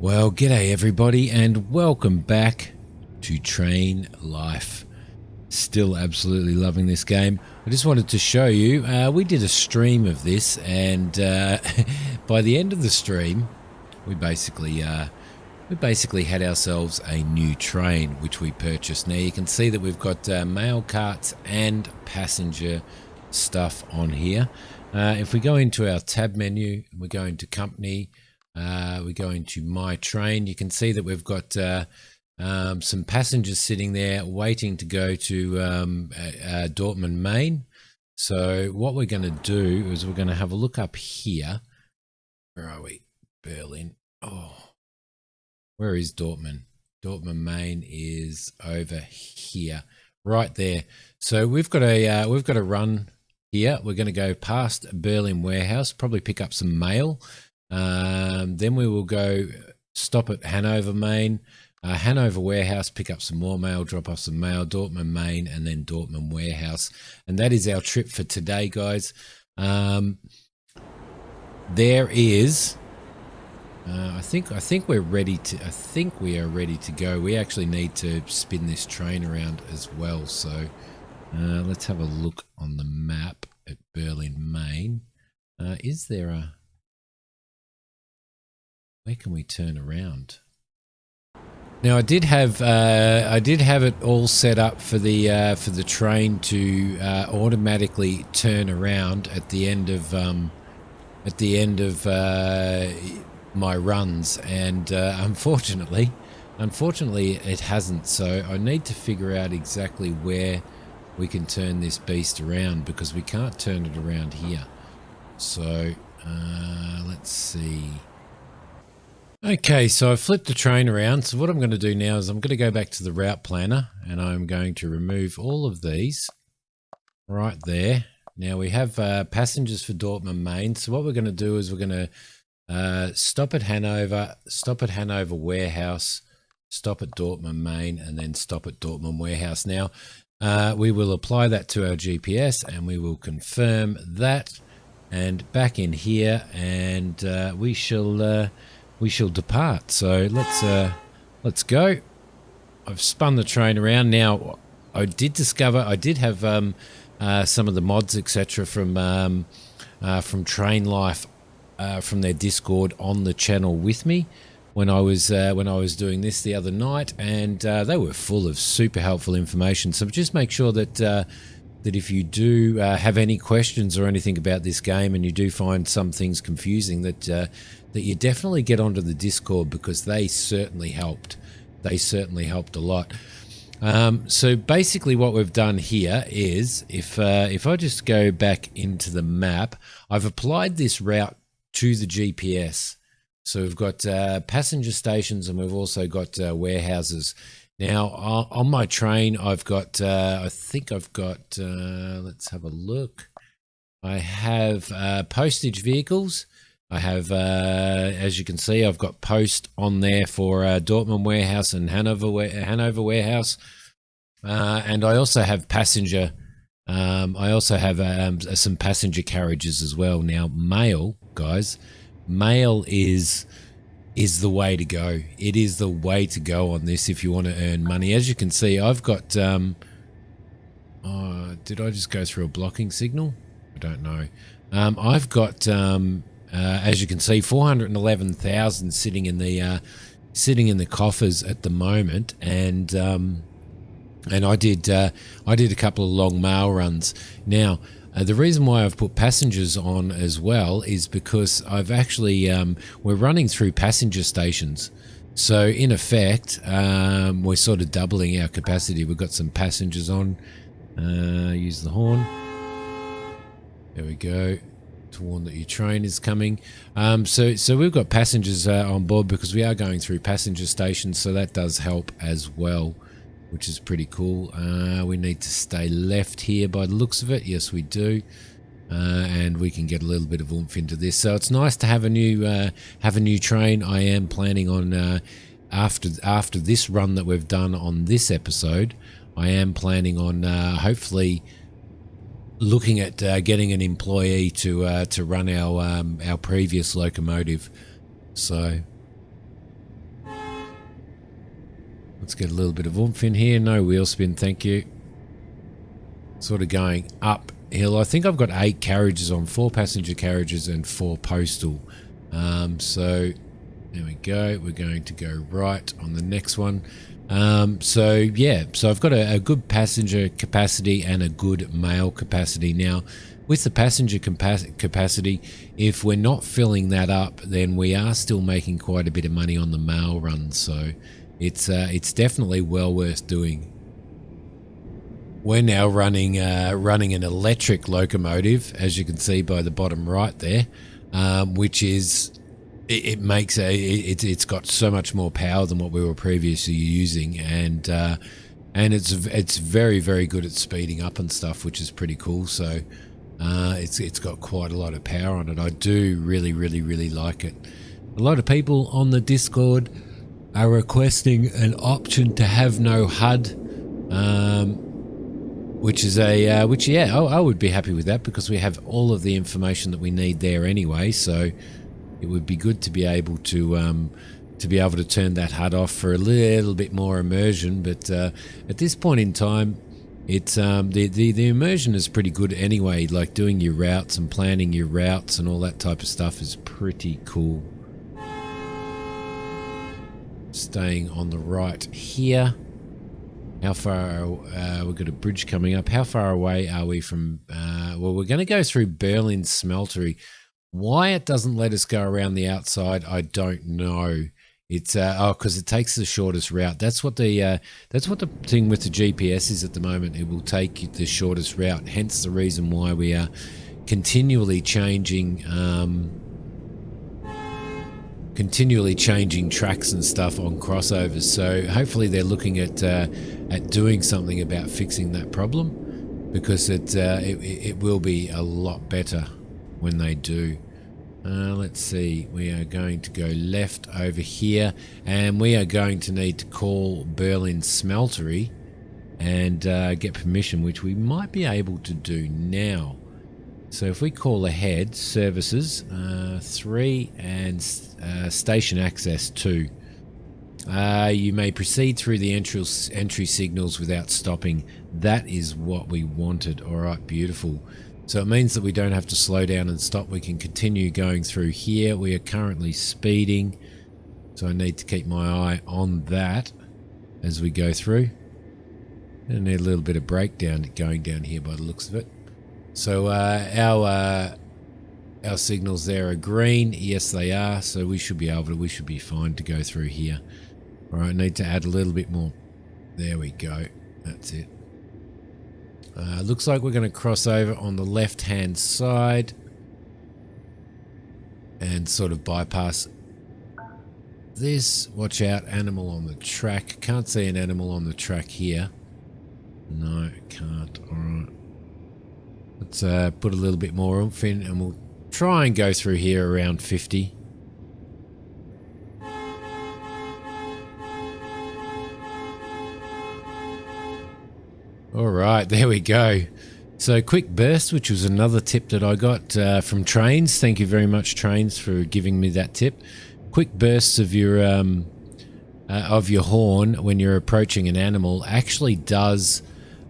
Well, g'day everybody and welcome back to Train Life. Still absolutely loving this game. I just wanted to show you, we did a stream of this and by the end of the stream, we basically had ourselves a new train which we purchased. Now you can see that we've got mail carts and passenger stuff on here. If we go into our tab menu, we go into company, we go into my train, you can see that we've got some passengers sitting there waiting to go to Dortmund, Maine. So what we're going to do is we're going to have a look up here. Where are we? Berlin. Oh, where is Dortmund? Dortmund, Maine is over here, right there. So we've got a run here. We're going to go past Berlin warehouse, probably pick up some mail. Then we will go stop at Hanover, Maine, Hanover warehouse, pick up some more mail, drop off some mail, Dortmund, Maine, and then Dortmund warehouse. And that is our trip for today, guys. There is, I think we're ready to. I think we are ready to go. We actually need to spin this train around as well. So let's have a look on the map at Berlin, Maine. Is there a? Where can we turn around? Now I did have it all set up for the train to automatically turn around at the end of my runs, and unfortunately it hasn't. So I need to figure out exactly where we can turn this beast around, because we can't turn it around here. So let's see. Okay, so I flipped the train around. So what I'm going to do now is I'm going to go back to the route planner and I'm going to remove all of these right there. Now we have passengers for Dortmund, Maine. So what we're going to do is we're going to stop at Hanover warehouse, stop at Dortmund, Maine, and then stop at Dortmund warehouse. Now we will apply that to our GPS and we will confirm that, and back in here, and we shall depart. So let's go. I've spun the train around. Now I did discover I did have some of the mods etc. from Train Life from their Discord on the channel with me when I was doing this the other night, and they were full of super helpful information. So just make sure that if you do have any questions or anything about this game, and you do find some things confusing, that you definitely get onto the Discord, because they certainly helped. They certainly helped a lot. So basically what we've done here is, if I just go back into the map, I've applied this route to the GPS. So we've got passenger stations, and we've also got warehouses. Now, on my train, I've got, I think I've got, let's have a look. I have postage vehicles. I have, as you can see, I've got post on there for Dortmund warehouse and Hanover warehouse. And I also have passenger, I also have some passenger carriages as well. Now, mail, guys, mail is the way to go. It is the way to go on this if you want to earn money. As you can see, I've got, did I just go through a blocking signal? I don't know. I've got, as you can see, 411,000 sitting in the coffers at the moment, and I did a couple of long mail runs. Now, the reason why I've put passengers on as well is because I've actually, we're running through passenger stations. So in effect, we're sort of doubling our capacity. We've got some passengers on. Use the horn. There we go. To warn that your train is coming. So we've got passengers on board because we are going through passenger stations. So that does help as well, which is pretty cool. We need to stay left here by the looks of it. Yes, we do. And we can get a little bit of oomph into this. So it's nice to have a new train. I am planning on after this run that we've done on this episode, I am planning on hopefully looking at getting an employee to run our previous locomotive. So Let's get a little bit of oomph in here. No wheel spin, thank you. Sort of going uphill. I think I've got 8 carriages on, 4 passenger carriages and 4 postal. So there we go. We're going to go right on the next one. So yeah, so I've got a good passenger capacity and a good mail capacity. Now, with the passenger capacity, if we're not filling that up, then we are still making quite a bit of money on the mail run. So it's definitely well worth doing. We're now running an electric locomotive, as you can see by the bottom right there, which is it's got so much more power than what we were previously using, and it's very, very good at speeding up and stuff, which is pretty cool. So it's got quite a lot of power on it. I do really, really, really like it. A lot of people on the Discord are requesting an option to have no HUD, which is I would be happy with that, because we have all of the information that we need there anyway. So it would be good to be able to turn that HUD off for a little bit more immersion. But at this point in time, it's the immersion is pretty good anyway. Like doing your routes and planning your routes and all that type of stuff is pretty cool. Staying on the right here. How far, we've got a bridge coming up. How far away are we from, well, we're going to go through Berlin Smeltery. Why it doesn't let us go around the outside, I don't know. It's, because it takes the shortest route. That's what the thing with the GPS is at the moment. It will take the shortest route, hence the reason why we are continually changing tracks and stuff on crossovers. So hopefully they're looking at doing something about fixing that problem, because it will be a lot better when they do. Let's see, we are going to go left over here, and we are going to need to call Berlin Smeltery and get permission, which we might be able to do now. So if we call ahead, services 3 and station access 2. You may proceed through the entry signals without stopping. That is what we wanted. All right, beautiful. So it means that we don't have to slow down and stop. We can continue going through here. We are currently speeding, so I need to keep my eye on that as we go through. I need a little bit of breakdown going down here by the looks of it. So our signals there are green. Yes, they are. So we should be fine to go through here. All right, I need to add a little bit more. There we go. That's it. Looks like we're going to cross over on the left-hand side and sort of bypass this. Watch out, animal on the track. Can't see an animal on the track here. No, can't. All right. Let's put a little bit more oomph in, and we'll try and go through here around 50. All right, there we go. So quick burst, which was another tip that I got from Trains. Thank you very much, Trains, for giving me that tip. Quick bursts of your horn when you're approaching an animal actually does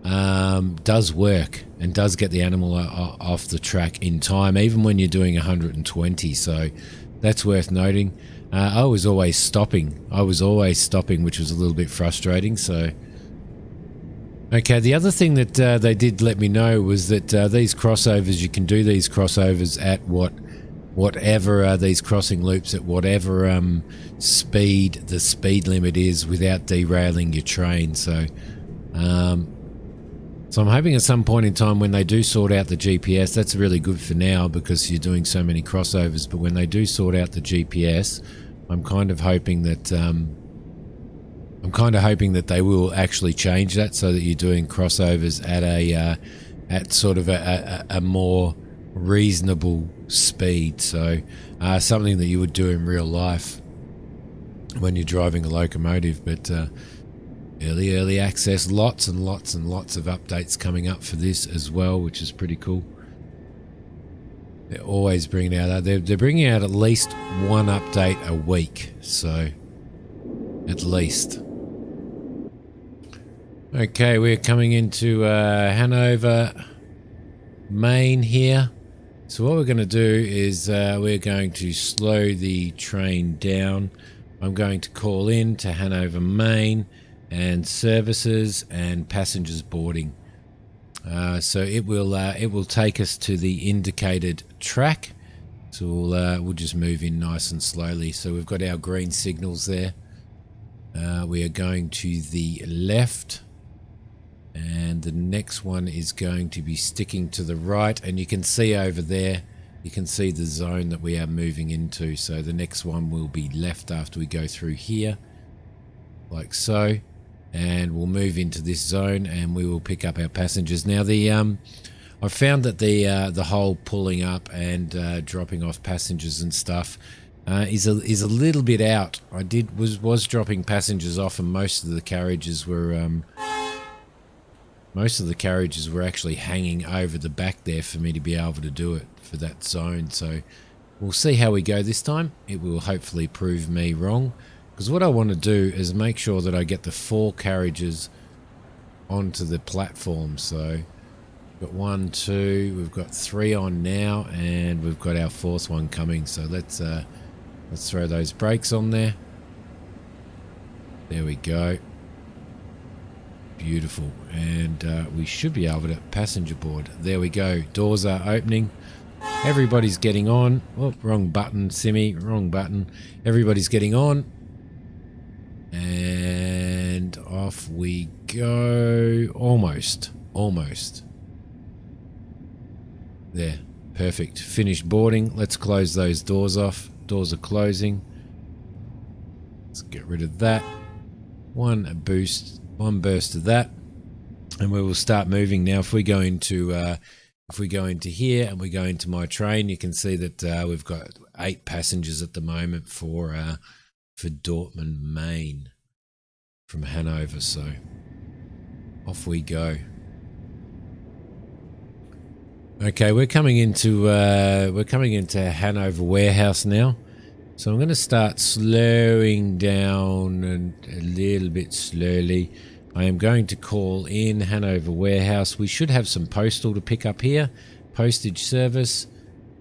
work and does get the animal off the track in time, even when you're doing 120. So that's worth noting. I was always stopping, which was a little bit frustrating. So okay, the other thing that they did let me know was that these crossovers, you can do these crossovers at whatever these crossing loops at whatever speed the speed limit is without derailing your train. So so I'm hoping at some point in time when they do sort out the GPS, that's really good for now because you're doing so many crossovers, but when they do sort out the GPS, I'm kind of hoping that they will actually change that so that you're doing crossovers at sort of a more reasonable speed. So something that you would do in real life when you're driving a locomotive. But early access, lots and lots and lots of updates coming up for this as well, which is pretty cool. They're always bringing out, they're bringing out at least one update a week, so at least. Okay, we're coming into Hanover, Maine here. So what we're going to do is we're going to slow the train down. I'm going to call in to Hanover, Maine, and services and passengers boarding. So it will take us to the indicated track. So we'll just move in nice and slowly. So we've got our green signals there. We are going to the left, and the next one is going to be sticking to the right, and you can see over there, you can see the zone that we are moving into. So the next one will be left after we go through here, like so, and we'll move into this zone and we will pick up our passengers. Now I found that the whole pulling up and dropping off passengers and stuff is a little bit out. I was dropping passengers off, and most of the carriages were actually hanging over the back there for me to be able to do it for that zone. So we'll see how we go this time. It will hopefully prove me wrong, because what I want to do is make sure that I get the 4 carriages onto the platform. So we've got 1, 2, we've got 3 on now, and we've got our 4th one coming. So let's throw those brakes on there. There we go. Beautiful. And we should be able to passenger board. There we go. Doors are opening. Everybody's getting on. Oh, wrong button, Simi. Wrong button. Everybody's getting on. And off we go. Almost. There. Perfect. Finished boarding. Let's close those doors off. Doors are closing. Let's get rid of that. One burst of that, and we will start moving. Now if we go into here and we go into my train, you can see that we've got 8 passengers at the moment for Dortmund, Maine, from Hanover. So off we go. Okay, we're coming into Hanover warehouse now. So I'm going to start slowing down and a little bit slowly. I am going to call in Hanover warehouse. We should have some postal to pick up here. Postage service.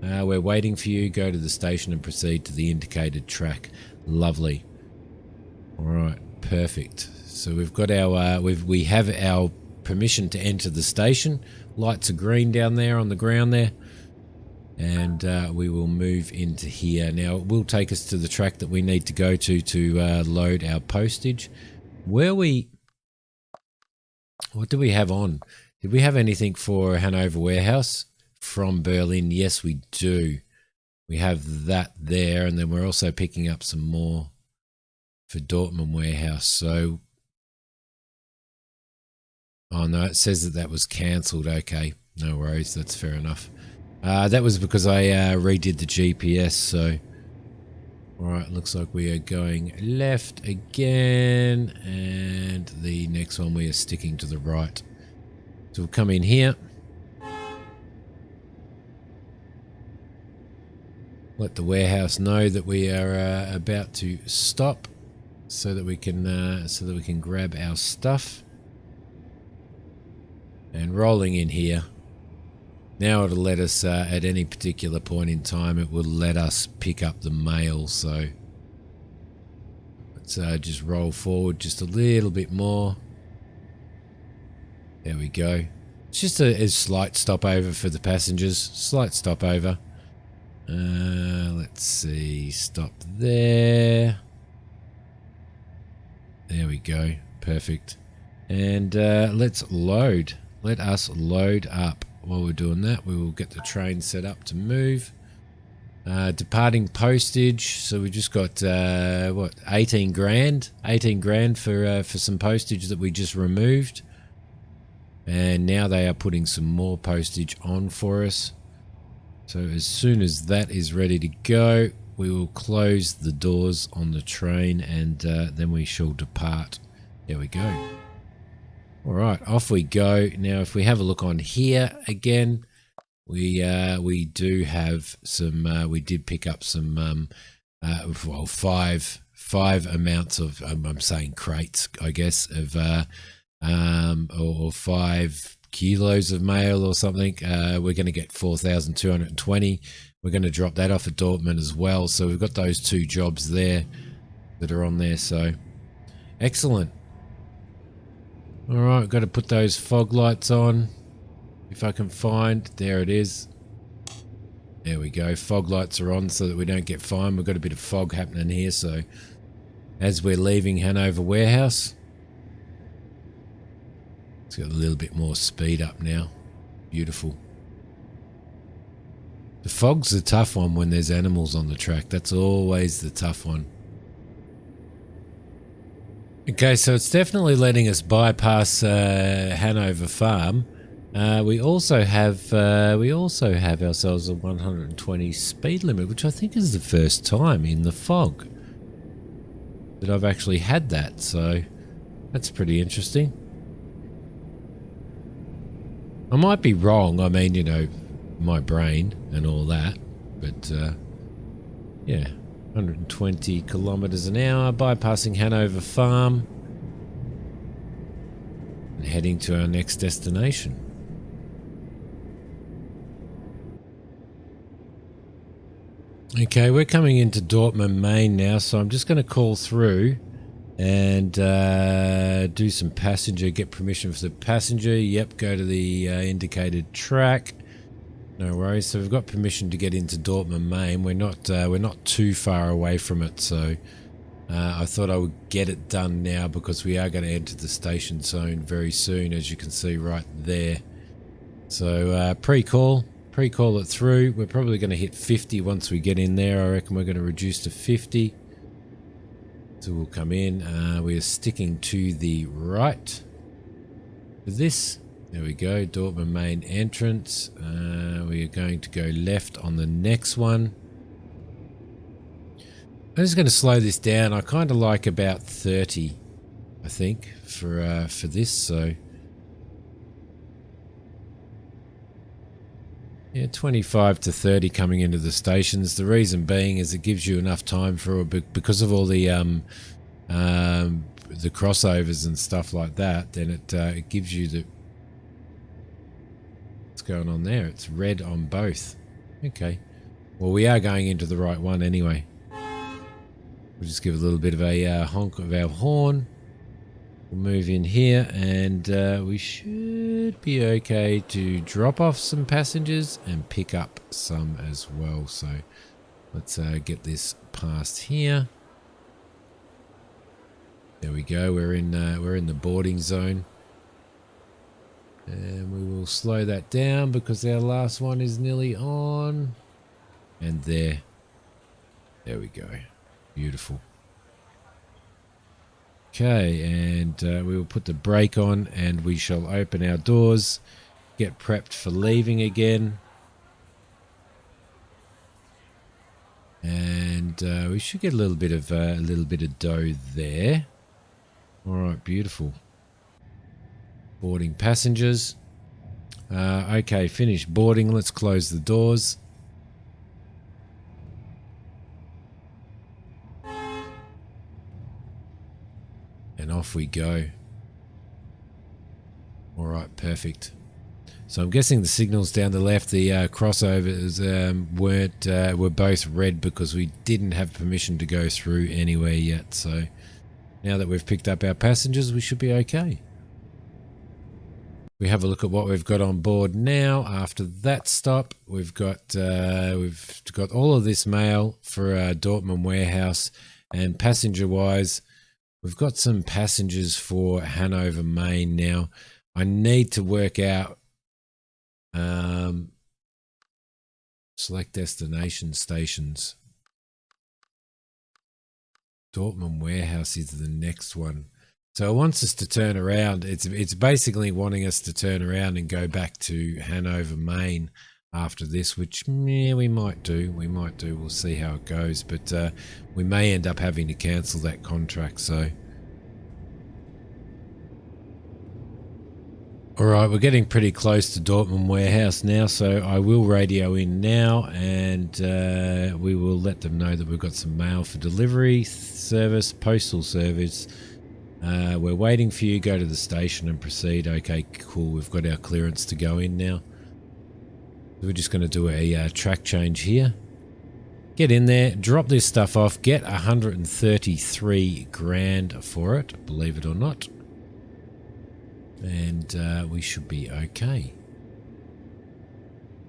We're waiting for you. Go to the station and proceed to the indicated track. Lovely. All right, perfect. So we've got our we have our permission to enter the station. Lights are green down there on the ground there. And we will move into here. Now it will take us to the track that we need to go to load our postage. What do we have on? Did we have anything for Hanover warehouse from Berlin? Yes, we do. We have that there, and then we're also picking up some more for Dortmund warehouse. So, oh no, it says that was cancelled. Okay, no worries, that's fair enough. That was because I redid the GPS, so... Alright, looks like we are going left again, and the next one we are sticking to the right. So we'll come in here. Let the warehouse know that we are about to stop, so that we can grab our stuff. And rolling in here. Now it'll let us, at any particular point in time, it will let us pick up the mail. So let's just roll forward just a little bit more. There we go. It's just a slight stopover for the passengers. Slight stopover. Let's see. Stop there. There we go. Perfect. And let's load. Let us load up. While we're doing that, we will get the train set up to move. Departing postage. So we just got, 18 grand? 18 grand for some postage that we just removed. And now they are putting some more postage on for us. So as soon as that is ready to go, we will close the doors on the train, and then we shall depart. There we go. All right, off we go. Now, if we have a look on here again, we do have some. We did pick up some. Five amounts of. I'm saying crates, I guess, of or 5 kilos of mail or something. We're going to get 4,220. We're going to drop that off at Dortmund as well. So we've got those 2 jobs there that are on there. So excellent. All right, I've got to put those fog lights on. If I can find, there it is. There we go. Fog lights are on so that we don't get fined. We've got a bit of fog happening here. So as we're leaving Hanover warehouse, it's got a little bit more speed up now. Beautiful. The fog's a tough one when there's animals on the track. That's always the tough one. Okay, so it's definitely letting us bypass Hanover Farm. We also have ourselves a 120 speed limit, which I think is the first time in the fog that I've actually had that. So that's pretty interesting. I might be wrong. I mean, you know, my brain and all that, but yeah. 120 kilometers an hour, bypassing Hanover Farm and heading to our next destination. Okay, we're coming into Dortmund, Maine now, so I'm just going to call through and do some passenger, get permission for the passenger. Yep, go to the indicated track. No worries. So we've got permission to get into Dortmund, Maine. We're not too far away from it, so I thought I would get it done now because we are going to enter the station zone very soon, as you can see right there. So pre-call it through. We're probably going to hit 50 once we get in there. I reckon we're going to reduce to 50. So we'll come in. We are sticking to the right for this. There we go, Dortmund main entrance. We are going to go left on the next one. I'm just going to slow this down. I kind of like about 30, I think, for this. So yeah, 25 to 30 coming into the stations. The reason being is it gives you enough time for because of all the crossovers and stuff like that. Then it gives you the going on there. It's red on both. Okay, well, we are going into the right one anyway. We'll just give a little bit of a honk of our horn. We'll move in here and we should be okay to drop off some passengers and pick up some as well. So let's get this past here. There we go. We're in the boarding zone. And we will slow that down because our last one is nearly on. And there we go. Beautiful. Okay, and we will put the brake on and we shall open our doors, get prepped for leaving again. And we should get a little bit of dough there. All right, beautiful. Boarding passengers. Okay, finished boarding. Let's close the doors. And off we go. All right, perfect. So I'm guessing the signals down the left, the crossovers were both red because we didn't have permission to go through anywhere yet. So now that we've picked up our passengers, we should be okay. We have a look at what we've got on board now. After that stop, we've got all of this mail for our Dortmund warehouse, and passenger-wise, we've got some passengers for Hanover, Maine. Now, I need to work out select destination stations. Dortmund warehouse is the next one. So it wants us to turn around. It's basically wanting us to turn around and go back to Hanover, Maine after this, which we might do. We'll see how it goes. But we may end up having to cancel that contract. So, all right, we're getting pretty close to Dortmund warehouse now. So I will radio in now, and we will let them know that we've got some mail for delivery service, postal service. We're waiting for you. Go to the station and proceed. Okay, cool. We've got our clearance to go in now. We're just going to do a track change here. Get in there, drop this stuff off, get 133 grand for it, believe it or not. And we should be okay.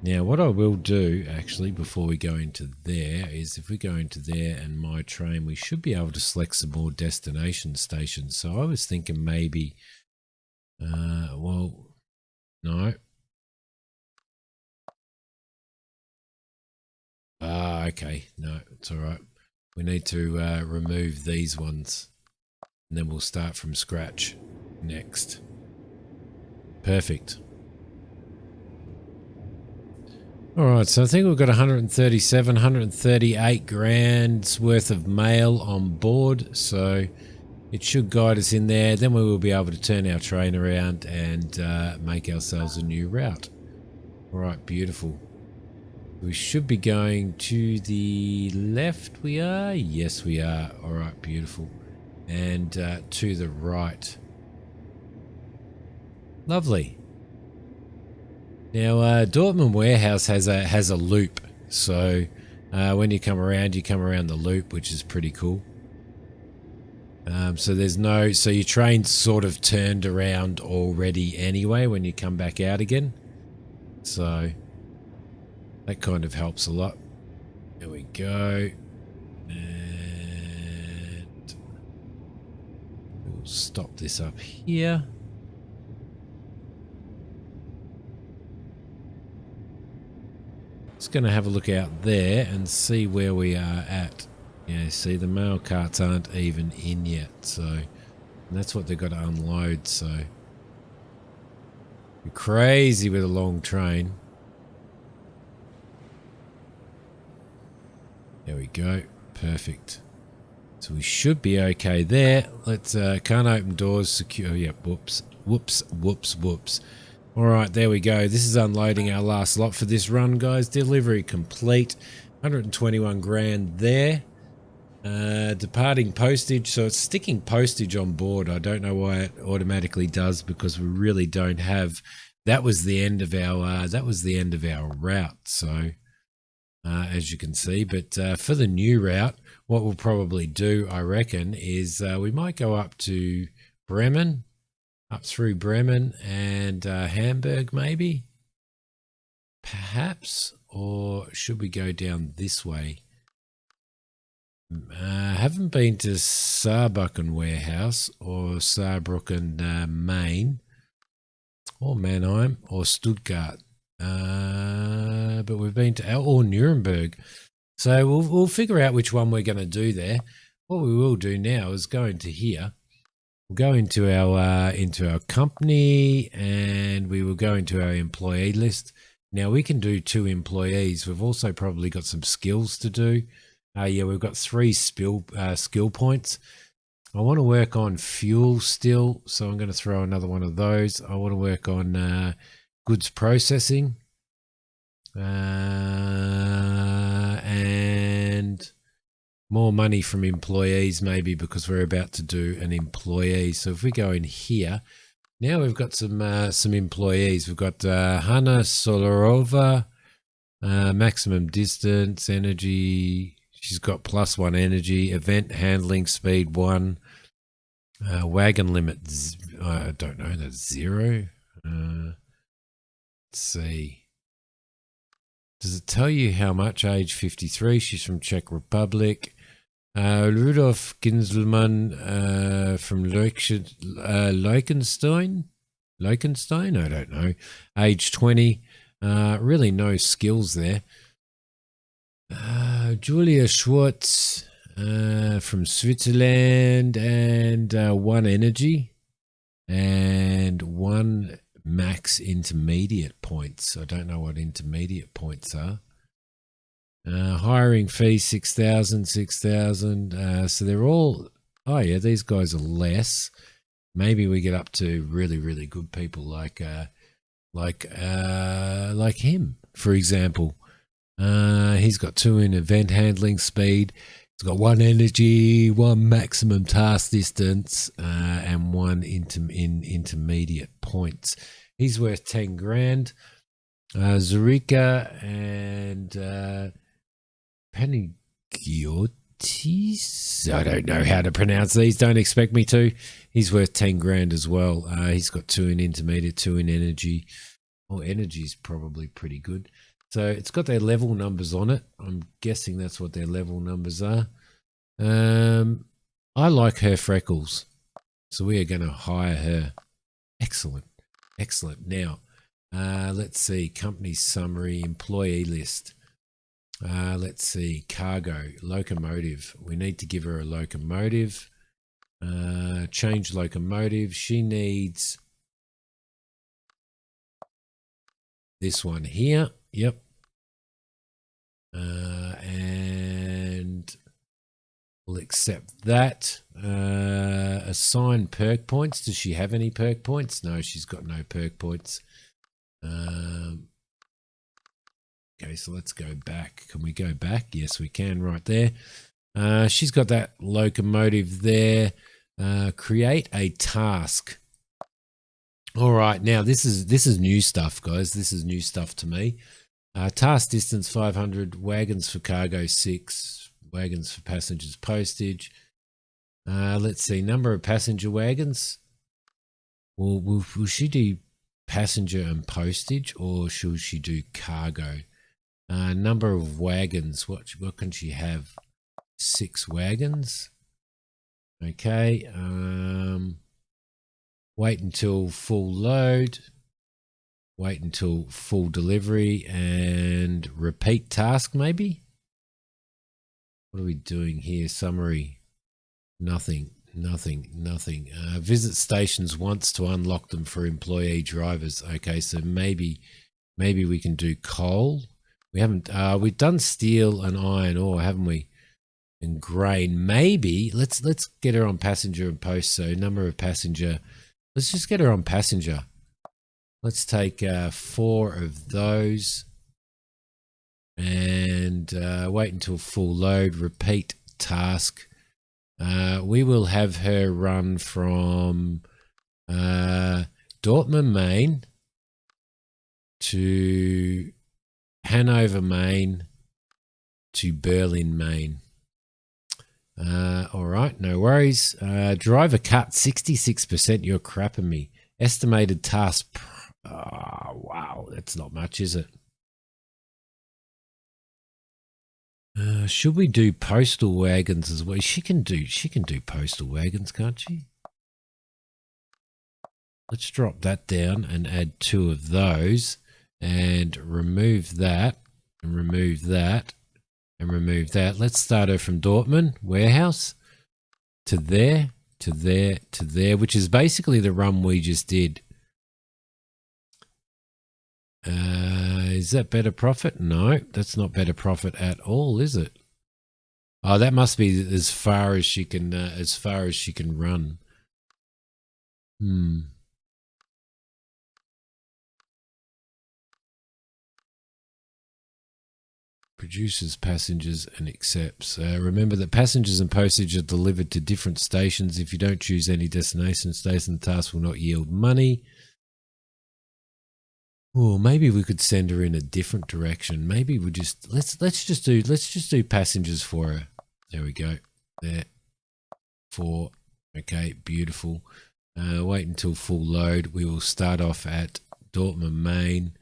Now, what I will do, actually, before we go into there, is if we go into there and my train, we should be able to select some more destination stations. So I was thinking maybe, well, no. Okay. No, it's all right. We need to remove these ones, and then we'll start from scratch next. Perfect. All right, so I think we've got 137, 138 grand's worth of mail on board, so it should guide us in there. Then we will be able to turn our train around and make ourselves a new route. All right, beautiful. We should be going to the left, we are? Yes, we are. All right, beautiful. And to the right. Lovely. Now, Dortmund warehouse has a loop, so when you come around the loop, which is pretty cool. So your train's sort of turned around already anyway when you come back out again. So that kind of helps a lot. There we go. And we'll stop this up here. Just going to have a look out there and see where we are at. Yeah, see, the mail carts aren't even in yet, so that's what they've got to unload. So you're crazy with a long train. There we go. Perfect. So we should be okay there. Let's can't open doors. Secure. Yep. Whoops. Whoops. Whoops. Whoops. All right, there we go. This is unloading our last lot for this run, guys. Delivery complete. 121 grand there. Departing postage. So it's sticking postage on board. I don't know why it automatically does, because we really don't have. That was the end of our. That was the end of our route. So as you can see, but for the new route, what we'll probably do, I reckon, is we might go up to Bremen. Up through Bremen and Hamburg, maybe? Perhaps? Or should we go down this way? Haven't been to Saarbrücken Warehouse or Saarbrücken, Main, or Mannheim, or Stuttgart. But we've been to, or Nuremberg. So we'll figure out which one we're going to do there. What we will do now is go into here. We'll go into our company, and we will go into our employee list. Now we can do 2 employees. We've also probably got some skills to do. Yeah, we've got 3 skill points. I want to work on fuel still, so I'm going to throw another one of those. I want to work on goods processing, and more money from employees, maybe, because we're about to do an employee. So if we go in here, now we've got some employees. We've got Hanna Solarova, maximum distance, energy. She's got +1 energy, event handling speed 1, wagon limit. I don't know, that's 0. Let's see. Does it tell you how much? Age 53. She's from Czech Republic. Rudolf Ginselmann from Leichenstein? I don't know. Age 20. Really no skills there. Julia Schwartz from Switzerland, and 1 energy and 1 max intermediate points. I don't know what intermediate points are. Hiring fee 6,000. So they're all. Oh yeah, these guys are less. Maybe we get up to really good people like him, for example. He's got 2 in event handling speed. It's got 1 energy, 1 maximum task distance, and 1 intermediate points. He's worth 10 grand. Zurika and Panagiotis. I don't know how to pronounce these. Don't expect me to. He's worth 10 grand as well. He's got 2 in intermediate, 2 in energy. Oh, energy is probably pretty good. So it's got their level numbers on it. I'm guessing that's what their level numbers are. I like her freckles. So we are going to hire her. Excellent. Excellent. Now, let's see. Company summary, employee list. Let's see. Cargo, locomotive. We need to give her a locomotive. Change locomotive. She needs this one here. Yep. And we'll accept that. Assign perk points. Does she have any perk points? No, she's got no perk points. Okay, so let's go back. Can we go back? Yes, we can right there. She's got that locomotive there. Create a task. All right, now this is new stuff, guys. This is new stuff to me. Task distance 500, wagons for cargo 6, wagons for passengers postage. Let's see, number of passenger wagons. Well, will she do passenger and postage, or should she do cargo? Number of wagons. What can she have? 6 wagons. Okay. Wait until full load. Wait until full delivery and repeat task maybe? What are we doing here? Summary. Nothing. Visit stations once to unlock them for employee drivers. Okay, so maybe we can do coal. We haven't, we've done steel and iron ore, haven't we? And grain. Maybe, let's get her on passenger and post. So number of passenger. Let's just get her on passenger. Let's take 4 of those and wait until full load, repeat task. We will have her run from Dortmund, Maine to Hanover, Maine to Berlin, Maine. All right, no worries. Driver cut 66%. You're crapping me. Estimated task. Oh, wow, that's not much, is it? Should we do postal wagons as well? She can do postal wagons, can't she? Let's drop that down and add 2 of those and remove that and remove that and remove that. Let's start her from Dortmund warehouse to there, to there, to there, which is basically the run we just did. Is that better profit? No, that's not better profit at all, is it? Oh, that must be as far as she can run. Produces passengers and accepts. Remember that passengers and postage are delivered to different stations. If you don't choose any destination station, the task will not yield money. Oh, maybe we could send her in a different direction. Maybe we just let's just do passengers for her. There we go. There. 4. Okay, beautiful. Wait until full load. We will start off at Dortmund, Maine,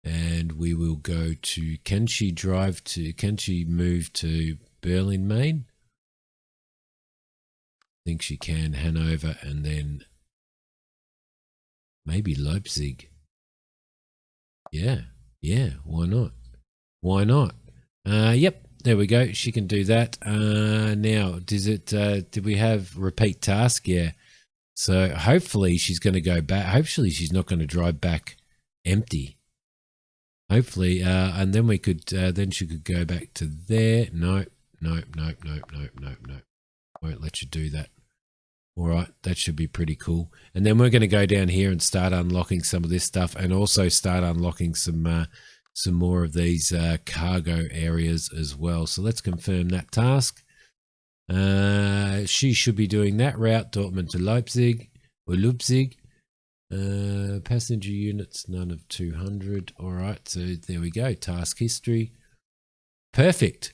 and we will go to. Can she move to Berlin, Maine? I think she can. Hanover, and then maybe Leipzig. Yeah, why not? Yep, there we go. She can do that. Now, did we have repeat task? Yeah. So hopefully she's going to go back. Hopefully she's not going to drive back empty. Hopefully, and then we could, then she could go back to there. No. Won't let you do that. All right, that should be pretty cool. And then we're going to go down here and start unlocking some of this stuff, and also start unlocking some more of these cargo areas as well. So let's confirm that task. She should be doing that route, Dortmund to Leipzig or Leipzig. Passenger units, none of 200. All right, so there we go. Task history. Perfect.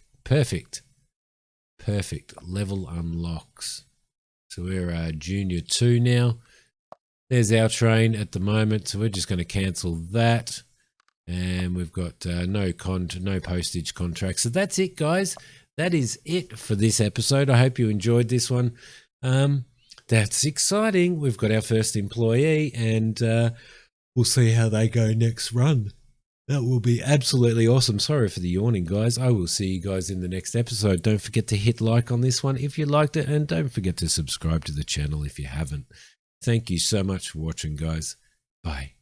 Level unlocks. So we're junior 2 now. There's our train at the moment, so we're just going to cancel that. And we've got no postage contract. So that's it, guys. That is it for this episode. I hope you enjoyed this one. That's exciting. We've got our first employee, and we'll see how they go next run. That will be absolutely awesome. Sorry for the yawning, guys. I will see you guys in the next episode. Don't forget to hit like on this one if you liked it, and don't forget to subscribe to the channel if you haven't. Thank you so much for watching, guys. Bye.